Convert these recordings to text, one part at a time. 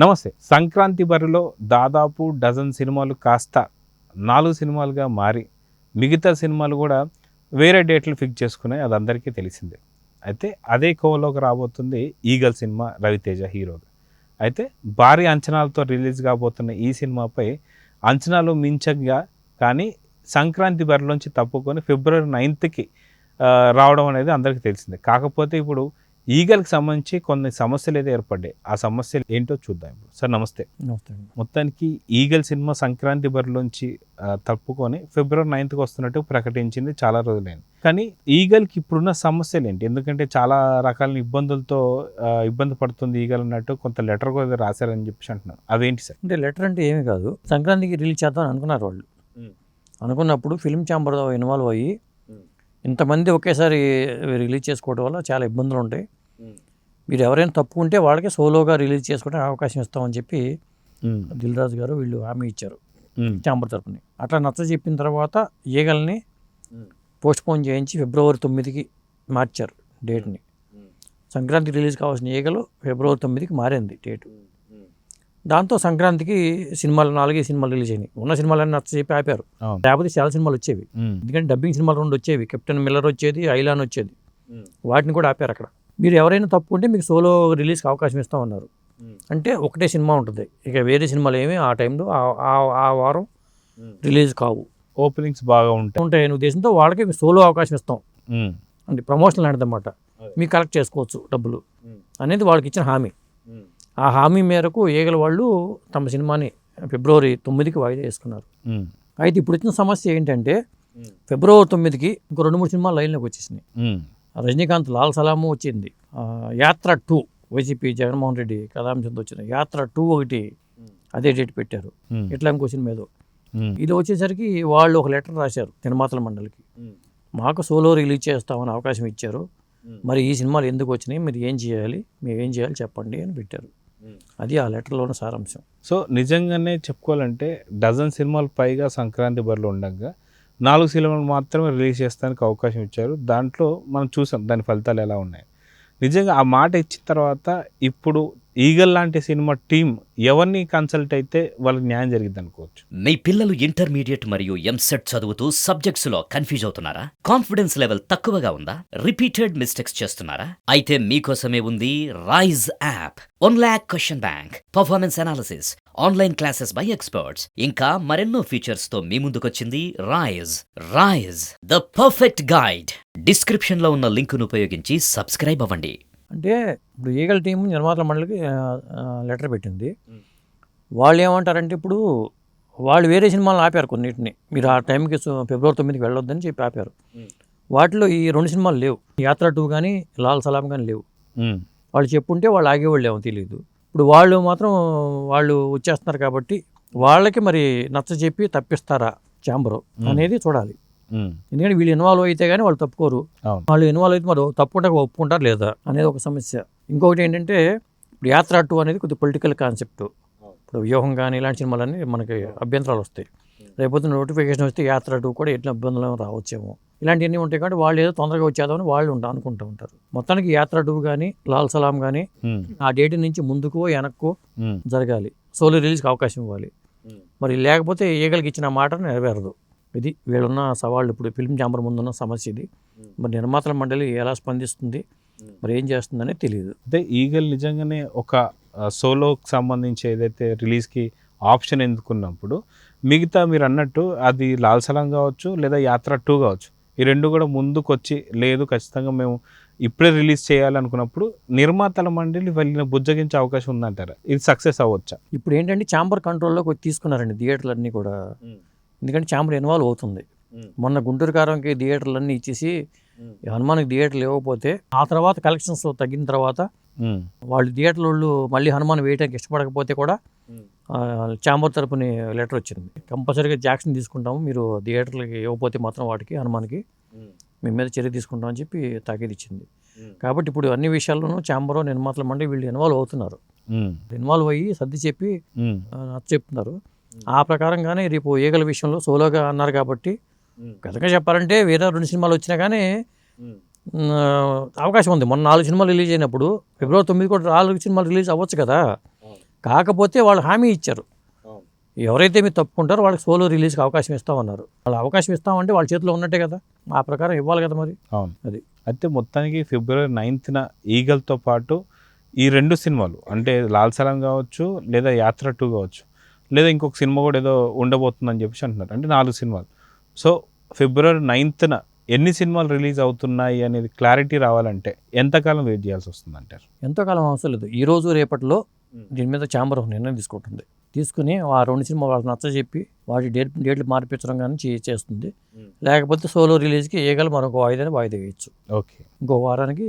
నమస్తే. సంక్రాంతి బరిలో దాదాపు డజన్ సినిమాలు కాస్త 4 సినిమాలుగా మారి, మిగతా సినిమాలు కూడా వేరే డేట్లు ఫిక్స్ చేసుకున్నాయి. అది అందరికీ తెలిసిందే. అయితే అదే కోవలోకి రాబోతుంది ఈగల్ సినిమా, రవితేజ హీరోగా. అయితే భారీ అంచనాలతో రిలీజ్ కాబోతున్న ఈ సినిమాపై అంచనాలు మించగా కానీ సంక్రాంతి బరిలోంచి తప్పుకొని ఫిబ్రవరి 9కి రావడం అనేది అందరికీ తెలిసిందే. కాకపోతే ఇప్పుడు ఈగల్కి సంబంధించి కొన్ని సమస్యలు అయితే ఏర్పడ్డాయి. ఆ సమస్యలు ఏంటో చూద్దాం ఇప్పుడు. సార్ నమస్తే. నమస్తే. మొత్తానికి ఈగల్ సినిమా సంక్రాంతి బరిలోంచి తప్పుకొని ఫిబ్రవరి 9కి వస్తున్నట్టు ప్రకటించింది చాలా రోజులైంది. కానీ ఈగల్కి ఇప్పుడున్న సమస్యలు ఏంటి? ఎందుకంటే చాలా రకాల ఇబ్బందులతో ఇబ్బంది పడుతుంది ఈగల్ అన్నట్టు కొంత లెటర్ కూడా రాశారని చెప్పేసి అంటున్నారు. అవేంటి సార్? అంటే లెటర్ అంటే ఏమీ కాదు, సంక్రాంతికి రిలీజ్ చేద్దాం అనుకున్నారు వాళ్ళు. అనుకున్నప్పుడు ఫిల్మ్ ఛాంబర్ ఇన్వాల్వ్ అయ్యి ఇంతమంది ఒకేసారి రిలీజ్ చేసుకోవడం వల్ల చాలా ఇబ్బందులు ఉంటాయి. మీరు ఎవరైనా తప్పుకుంటే వాళ్ళకి సోలోగా రిలీజ్ చేసుకోవడానికి అవకాశం ఇస్తామని చెప్పి దిల్ రాజు గారు వీళ్ళు హామీ ఇచ్చారు ఛాంబర్ తరపుని. అట్లా నచ్చ చెప్పిన తర్వాత ఈగల్ని పోస్ట్పోన్ చేయించి ఫిబ్రవరి 9కి మార్చారు డేట్ని. సంక్రాంతికి రిలీజ్ కావాల్సిన ఈగలు ఫిబ్రవరి 9కి మారింది డేటు. దాంతో సంక్రాంతికి సినిమాలు 4 సినిమాలు రిలీజ్ అయినాయి. ఉన్న సినిమాలన్నీ నచ్చ చెప్పి ఆపారు. లేకపోతే చాలా సినిమాలు వచ్చేవి, ఎందుకంటే డబ్బింగ్ సినిమాలు 2 వచ్చేవి. కెప్టెన్ మిల్లర్ వచ్చేది, ఐలాన్ వచ్చేది. వాటిని కూడా ఆపారు అక్కడ. మీరు ఎవరైనా తప్పుకుంటే మీకు సోలో రిలీజ్కి అవకాశం ఇస్తామన్నారు. అంటే ఒకటే సినిమా ఉంటుంది, ఇక వేరే సినిమాలు ఏమి ఆ టైంలో ఆ వారం రిలీజ్ కావు. ఓపెనింగ్స్ బాగా ఉంటాయనే ఉద్దేశంతో వాళ్ళకి సోలో అవకాశం ఇస్తాం అంటే ప్రమోషన్ లాంటిది అన్నమాట. మీకు కలెక్ట్ చేసుకోవచ్చు డబ్బులు అనేది వాళ్ళకి ఇచ్చిన హామీ. ఆ హామీ మేరకు ఈగల వాళ్ళు తమ సినిమాని ఫిబ్రవరి 9కి వాయిదా వేసుకున్నారు. అయితే ఇప్పుడు వచ్చిన సమస్య ఏంటంటే ఫిబ్రవరి 9కి ఇంకో 2-3 సినిమాలు లైన్లోకి వచ్చేసినాయి. రజనీకాంత్ లాల్ సలాము వచ్చింది, యాత్ర 2 వైసీపీ జగన్మోహన్ రెడ్డి కథాంశంతో వచ్చిన యాత్ర 2 ఒకటి అదే డేట్ పెట్టారు. ఇట్లా ఇంకో సినిమా ఏదో. ఇది వచ్చేసరికి వాళ్ళు ఒక లెటర్ రాశారు నిర్మాతల మండలికి, మాకు సోలో రిలీజ్ చేస్తామని అవకాశం ఇచ్చారు, మరి ఈ సినిమాలు ఎందుకు వచ్చినాయి, మీరు ఏం చేయాలి, మేము ఏం చేయాలి చెప్పండి అని పెట్టారు. అది ఆ లెటర్లోని సారాంశం. సో నిజంగానే చెప్పుకోవాలంటే డజన్ సినిమాలు పైగా సంక్రాంతి బరిలో ఉండగా 4 సినిమాలు మాత్రమే రిలీజ్ చేస్తానికి అవకాశం ఇచ్చారు. దాంట్లో మనం చూసాం దాని ఫలితాలు ఎలా ఉన్నాయి. నిజంగా ఆ మాట ఇచ్చిన తర్వాత ఇప్పుడు ఈగల్ లాంటి సినిమా టీం ఎవరిని కన్సల్ట్ అయితే వాళ్ళకి న్యాయం జరిగింది అనుకోవచ్చు. మీ పిల్లలు ఇంటర్మీడియట్ మరియు ఎంసెట్ చదువుతూ సబ్జెక్ట్స్ లో కన్ఫ్యూజ్ అవుతున్నారా? కాన్ఫిడెన్స్ లెవెల్ తక్కువగా ఉందా? రిపీటెడ్ మిస్టేక్స్ చేస్తున్నారా? అయితే మీకోసమే ఉంది Rise app. 1 lakh question bank, performance analysis, online classes by experts, ఇంకా మరెన్నో ఫీచర్స్ తో మీ ముందుకొచ్చింది Rise the perfect guide. Description లో ఉన్న లింకును ఉపయోగించి సబ్స్క్రైబ్ అవ్వండి. అంటే ఇప్పుడు ఈగల్ టీం నిర్మాతల మండలికి లెటర్ పెట్టింది. వాళ్ళు ఏమంటారంటే ఇప్పుడు వాళ్ళు వేరే సినిమాలను ఆపారు కొన్నిటిని, మీరు ఆ టైంకి ఫిబ్రవరి 9కి వెళ్ళొద్దని చెప్పి ఆపారు. వాటిలో ఈ 2 సినిమాలు లేవు, యాత్ర 2 కానీ లాల్ సలాం కానీ లేవు. వాళ్ళు చెప్పుంటే వాళ్ళు ఆగేవాళ్ళు ఏమో తెలియదు. ఇప్పుడు వాళ్ళు మాత్రం వాళ్ళు వచ్చేస్తున్నారు కాబట్టి వాళ్ళకి మరి నచ్చ చెప్పి తప్పిస్తారా ఛాంబరు అనేది చూడాలి. ఎందుకంటే వీళ్ళు ఇన్వాల్వ్ అయితే కానీ వాళ్ళు తప్పుకోరు, వాళ్ళు ఇన్వాల్వ్ అయితే మరి తప్పుకుంటా ఒప్పుకుంటారు లేదా అనేది ఒక సమస్య. ఇంకొకటి ఏంటంటే ఇప్పుడు యాత్ర 2 అనేది కొద్దిగా పొలిటికల్ కాన్సెప్ట్. ఇప్పుడు వ్యూహం కానీ ఇలాంటి సినిమాలన్నీ మనకి అభ్యంతరాలు వస్తాయి. రేపొద్దు నోటిఫికేషన్ వస్తే యాత్ర 2 కూడా ఎట్లా ఇబ్బందులు రావచ్చేమో, ఇలాంటివన్నీ ఉంటాయి. కాబట్టి వాళ్ళు ఏదో తొందరగా వచ్చేద్దామని వాళ్ళు అనుకుంటూ ఉంటారు. మొత్తానికి యాత్ర 2 కానీ లాల్ సలాం కానీ ఆ డేట్ నుంచి ముందుకో వెనక్కో జరగాలి, సోలో రిలీజ్కి అవకాశం ఇవ్వాలి. మరి లేకపోతే ఈగలకి ఇచ్చిన మాట నెరవేరదు. ఇది వీళ్ళున్న సవాళ్ళు. ఇప్పుడు ఫిల్మ్ ఛాంబర్ ముందున్న సమస్య ఇది. మరి నిర్మాతల మండలి ఎలా స్పందిస్తుంది, మరి ఏం చేస్తుందనే తెలియదు. అంటే ఈగల్ నిజంగానే ఒక సోలోకి సంబంధించి ఏదైతే రిలీజ్కి ఆప్షన్ ఎందుకున్నప్పుడు మిగతా మీరు అన్నట్టు అది లాల్ సలాం కావచ్చు లేదా యాత్ర 2 కావచ్చు, ఈ 2 కూడా ముందుకు వచ్చి లేదు ఖచ్చితంగా మేము ఇప్పుడే రిలీజ్ చేయాలనుకున్నప్పుడు నిర్మాతల మండలి వెళ్ళిన బుజ్జగించే అవకాశం ఉందంటారా? ఇది సక్సెస్ అవ్వచ్చా? ఇప్పుడు ఏంటంటే ఛాంబర్ కంట్రోల్లోకి తీసుకున్నారండి థియేటర్లన్నీ కూడా, ఎందుకంటే ఛాంబర్ ఇన్వాల్వ్ అవుతుంది. మొన్న గుంటూరు కారంకి థియేటర్లన్నీ ఇచ్చేసి హనుమాన్కి థియేటర్లు ఇవ్వకపోతే ఆ తర్వాత కలెక్షన్స్ తగ్గిన తర్వాత వాళ్ళు థియేటర్ల వాళ్ళు మళ్ళీ హనుమాన్ వేయడానికి ఇష్టపడకపోతే కూడా ఛాంబర్ తరపుని లెటర్ వచ్చింది, కంపల్సరీగా యాక్షన్ తీసుకుంటాము, మీరు థియేటర్లకి ఇవ్వకపోతే మాత్రం వాటికి హనుమాన్కి మీ మీద చర్య తీసుకుంటామని చెప్పి తాకీదు ఇచ్చింది. కాబట్టి ఇప్పుడు అన్ని విషయాల్లోనూ ఛాంబర్ నిర్మాతల మండలి వీళ్ళు ఇన్వాల్వ్ అవుతున్నారు. ఇన్వాల్వ్ అయ్యి సర్ది చెప్పి చెప్తున్నారు. ఆ ప్రకారంగానే రేపు ఈగల విషయంలో సోలోగా అన్నారు కాబట్టి గతంగా చెప్పాలంటే వేరే 2 సినిమాలు వచ్చినా కానీ అవకాశం ఉంది. మొన్న 4 సినిమాలు రిలీజ్ అయినప్పుడు ఫిబ్రవరి 9 కూడా 4 సినిమాలు రిలీజ్ అవ్వచ్చు కదా. కాకపోతే వాళ్ళు హామీ ఇచ్చారు, ఎవరైతే మీరు తప్పుకుంటారో వాళ్ళకి సోలో రిలీజ్కి అవకాశం ఇస్తామన్నారు. వాళ్ళు అవకాశం ఇస్తామంటే వాళ్ళ చేతిలో ఉన్నట్టే కదా, ఆ ప్రకారం ఇవ్వాలి కదా మరి. అవును. అది అయితే మొత్తానికి ఫిబ్రవరి 9న ఈగల్తో పాటు ఈ 2 సినిమాలు అంటే లాల్ సలాం కావచ్చు, లేదా యాత్ర 2 కావచ్చు, లేదా ఇంకొక సినిమా కూడా ఏదో ఉండబోతుందని చెప్పేసి అంటున్నారు. అంటే 4 సినిమాలు. సో ఫిబ్రవరి 9న ఎన్ని సినిమాలు రిలీజ్ అవుతున్నాయి అనేది క్లారిటీ రావాలంటే ఎంతకాలం వెయిట్ చేయాల్సి వస్తుంది అంటారు? ఎంతోకాలం అవసరం లేదు. ఈ రోజు రేపట్లో దీని మీద ఛాంబర్ ఒక నిర్ణయం తీసుకుంటుంది. తీసుకుని ఆ 2 సినిమా వాళ్ళకి నచ్చజెప్పి వాటి డేట్లు మార్పించడం కానీ చేస్తుంది. లేకపోతే సోలో రిలీజ్కి ఈగలు మరొక వాయిదా వేయచ్చు. ఓకే. ఇంకో వారానికి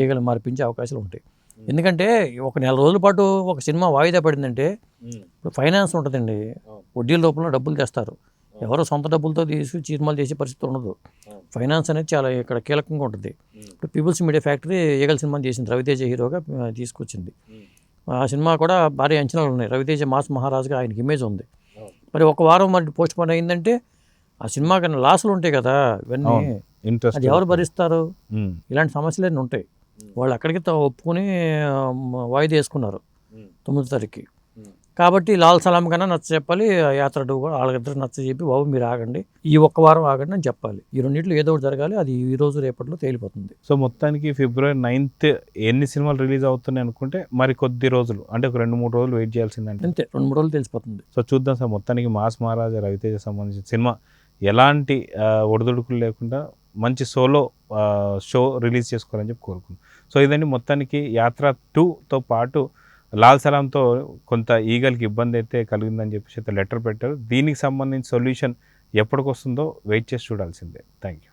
ఈగలు మార్పించే అవకాశాలు ఉంటాయి. ఎందుకంటే ఒక నెల రోజుల పాటు ఒక సినిమా వాయిదా పడిందంటే ఇప్పుడు ఫైనాన్స్ ఉంటుందండి, వడ్డీల రూపంలో డబ్బులు తెస్తారు. ఎవరో సొంత డబ్బులతో తీసుకుని సినిమాలు చేసే పరిస్థితి ఉండదు. ఫైనాన్స్ అనేది చాలా ఇక్కడ కీలకంగా ఉంటుంది. ఇప్పుడు People's Media Factory Eagle cinema చేసింది, రవితేజ హీరోగా తీసుకొచ్చింది. ఆ సినిమా కూడా భారీ అంచనాలు ఉన్నాయి. రవితేజ మాస్ మహారాజుగా ఆయనకి ఇమేజ్ ఉంది. మరి ఒక వారం మరి పోస్ట్ పోన్ అయిందంటే ఆ సినిమా కన్నా లాసులు ఉంటాయి కదా, ఇవన్నీ ఇంట్రెస్ట్ అది ఎవరు భరిస్తారు? ఇలాంటి సమస్యలన్నీ ఉంటాయి. వాళ్ళు అక్కడికి ఒప్పుకొని వాయిదా వేసుకున్నారు 9వ తారీఖుకి. కాబట్టి లాల్ సలాం కన్నా నచ్చ చెప్పాలి, యాత్ర 2 కూడా వాళ్ళిద్దరు నచ్చ చెప్పి బాబు మీరు ఆగండి, ఈ ఒక్క వారం ఆగండి అని చెప్పాలి. ఈ రెండింటిలో ఏదో ఒకటి జరగాలి, అది ఈ రోజు రేపట్లో తేలిపోతుంది. సో మొత్తానికి ఫిబ్రవరి 9th ఎన్ని సినిమాలు రిలీజ్ అవుతున్నాయి అనుకుంటే మరి కొద్ది రోజులు అంటే ఒక 2-3 రోజులు వెయిట్ చేయాల్సిందంటే అంతే, 2-3 రోజులు తెలిసిపోతుంది. సో చూద్దాం సార్, మొత్తానికి మాస్ మహారాజా రవితేజ సంబంధించిన సినిమా ఎలాంటి ఒడిదుడుకులు లేకుండా మంచి సోలో షో రిలీజ్ చేసుకోవాలని చెప్పి కోరుకున్నాం. సో ఇదండి మొత్తానికి యాత్ర 2తో పాటు లాల్ సలాంతో కొంత ఈగల్కి ఇబ్బంది అయితే కలిగిందని చెప్పేసి అయితే లెటర్ పెట్టారు. దీనికి సంబంధించి సొల్యూషన్ ఎప్పటికొస్తుందో వెయిట్ చేసి చూడాల్సిందే. Thank you.